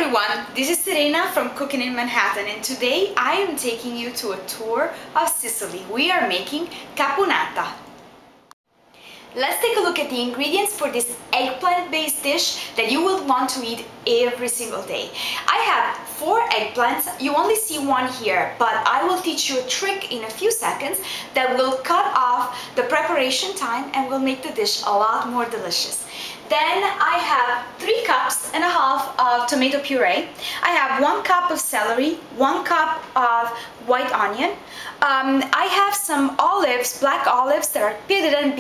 everyone, this is Serena from Cooking in Manhattan, and today I am taking you to a tour of Sicily. We are making caponata. Let's take a look at the ingredients for this eggplant-based dish that you will want to eat every single day. I have 4 eggplants. You only see one here, but I will teach you a trick in a few seconds that will cut off the preparation time and will make the dish a lot more delicious. Then I have 3 cups and a half of tomato puree. I have 1 cup of celery, 1 cup of white onion. I have some olives, black olives that are pitted and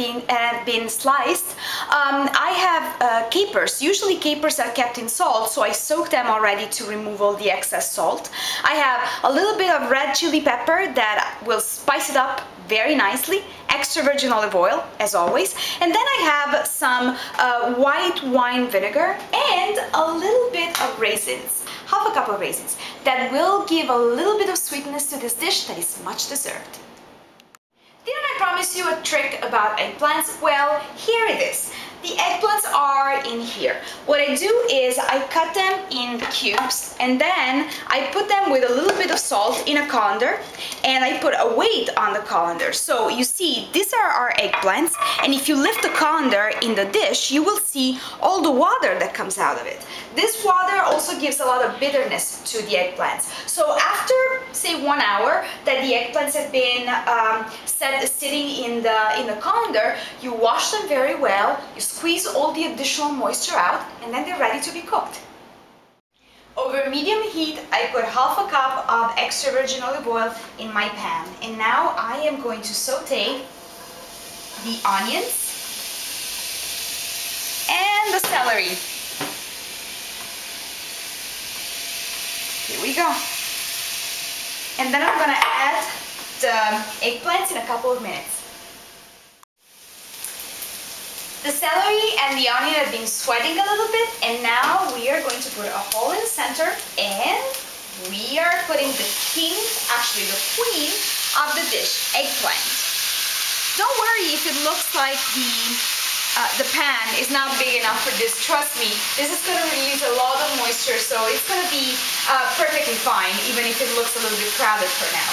been sliced. I have capers. Usually capers are kept in salt, so I soak them already to remove all the excess salt. I have a little bit of red chili pepper that will spice it up very nicely, extra virgin olive oil as always, and then I have some white wine vinegar and a little bit of raisins, half a cup of raisins, that will give a little bit of sweetness to this dish that is much deserved. Didn't I promise you a trick about eggplants? Well, here it is. The eggplants are in here. What I do is I cut them in cubes and then I put them with a little bit of salt in a colander and I put a weight on the colander. So you see, these are our eggplants, and if you lift the colander in the dish, you will see all the water that comes out of it. This water also gives a lot of bitterness to the eggplants. So after, say, 1 hour that the eggplants have been sitting in the colander, you wash them very well, you squeeze all the additional moisture out, and then they're ready to be cooked. Over medium heat, I put half a cup of extra virgin olive oil in my pan, and now I am going to saute the onions and the celery. Here we go. And then I'm going to add the eggplants in a couple of minutes. The celery and the onion have been sweating a little bit, and now we are going to put a hole in the center, and we are putting the king, actually the queen of the dish, eggplant. Don't worry if it looks like the pan is not big enough for this. Trust me, this is going to release a lot of moisture, so it's going to be perfectly fine, even if it looks a little bit crowded for now.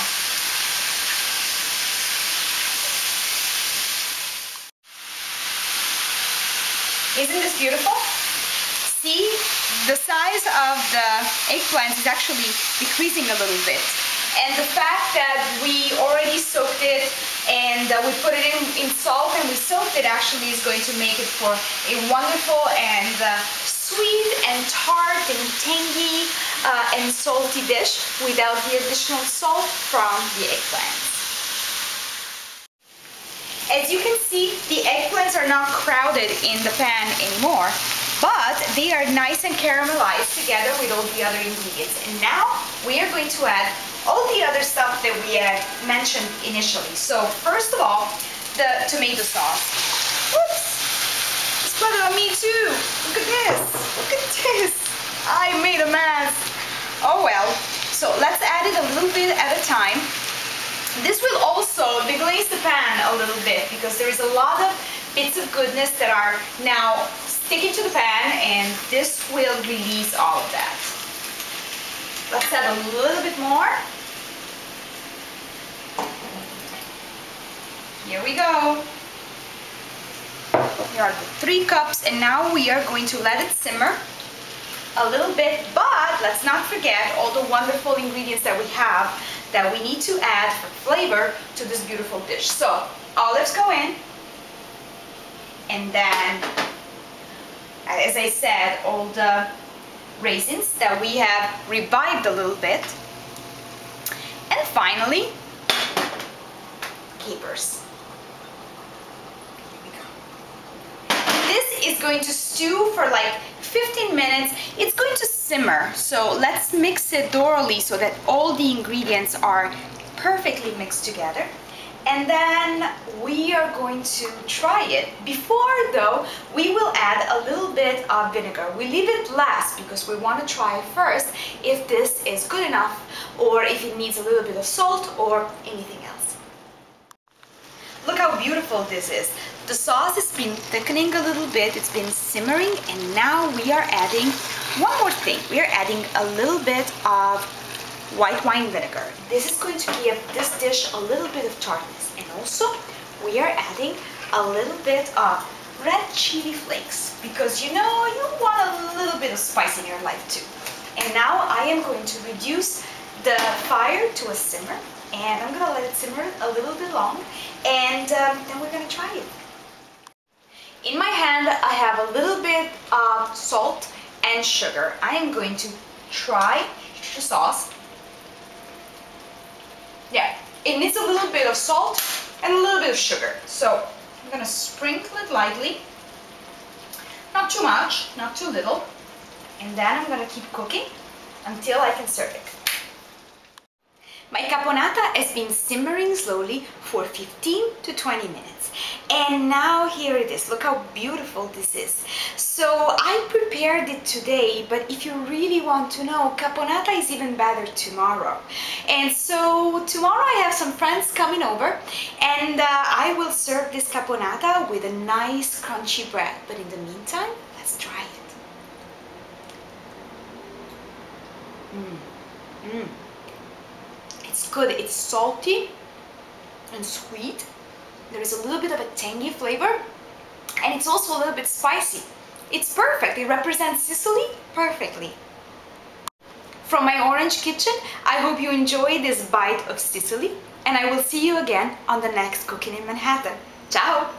Isn't this beautiful? See, the size of the eggplant is actually decreasing a little bit. And the fact that we already soaked it and we put it in salt and we soaked it actually is going to make it for a wonderful and sweet and tart and tangy and salty dish without the additional salt from the eggplant. As you can see, the eggplants are not crowded in the pan anymore, but they are nice and caramelized together with all the other ingredients. And now we are going to add all the other stuff that we had mentioned initially. So first of all, the tomato sauce. Oops! It's splattered on me too! Look at this! Look at this! I made a mess! Oh well. So let's add it a little bit at a time. This will also deglaze the pan a little bit because there is a lot of bits of goodness that are now sticking to the pan, and this will release all of that. Let's add a little bit more. Here we go. Here are the 3 cups, and now we are going to let it simmer a little bit, but let's not forget all the wonderful ingredients that we have that we need to add for flavor to this beautiful dish. So olives go in, and then, as I said, all the raisins that we have revived a little bit, and finally capers. This is going to stew for like 15 minutes. It's going to simmer, so let's mix it thoroughly so that all the ingredients are perfectly mixed together. And then we are going to try it. Before though, we will add a little bit of vinegar. We leave it last because we want to try first if this is good enough or if it needs a little bit of salt or anything else. Look how beautiful this is. The sauce has been thickening a little bit, it's been simmering, and now we are adding one more thing, we are adding a little bit of white wine vinegar. This is going to give this dish a little bit of tartness. And also, we are adding a little bit of red chili flakes because you know you want a little bit of spice in your life too. And now I am going to reduce the fire to a simmer, and I'm gonna let it simmer a little bit long, and then we're gonna try it. In my hand I have a little bit of salt and sugar. I am going to try the sauce. Yeah, it needs a little bit of salt and a little bit of sugar. So I'm gonna sprinkle it lightly, not too much, not too little, and then I'm gonna keep cooking until I can serve it. My caponata has been simmering slowly for 15 to 20 minutes. And now here it is. Look how beautiful this is. So I prepared it today, but if you really want to know, caponata is even better tomorrow. And so tomorrow I have some friends coming over, and I will serve this caponata with a nice crunchy bread. But in the meantime, let's try it. It's good. It's salty and sweet. There is a little bit of a tangy flavor, and it's also a little bit spicy. It's perfect. It represents Sicily perfectly. From my orange kitchen, I hope you enjoy this bite of Sicily, and I will see you again on the next Cooking in Manhattan. Ciao!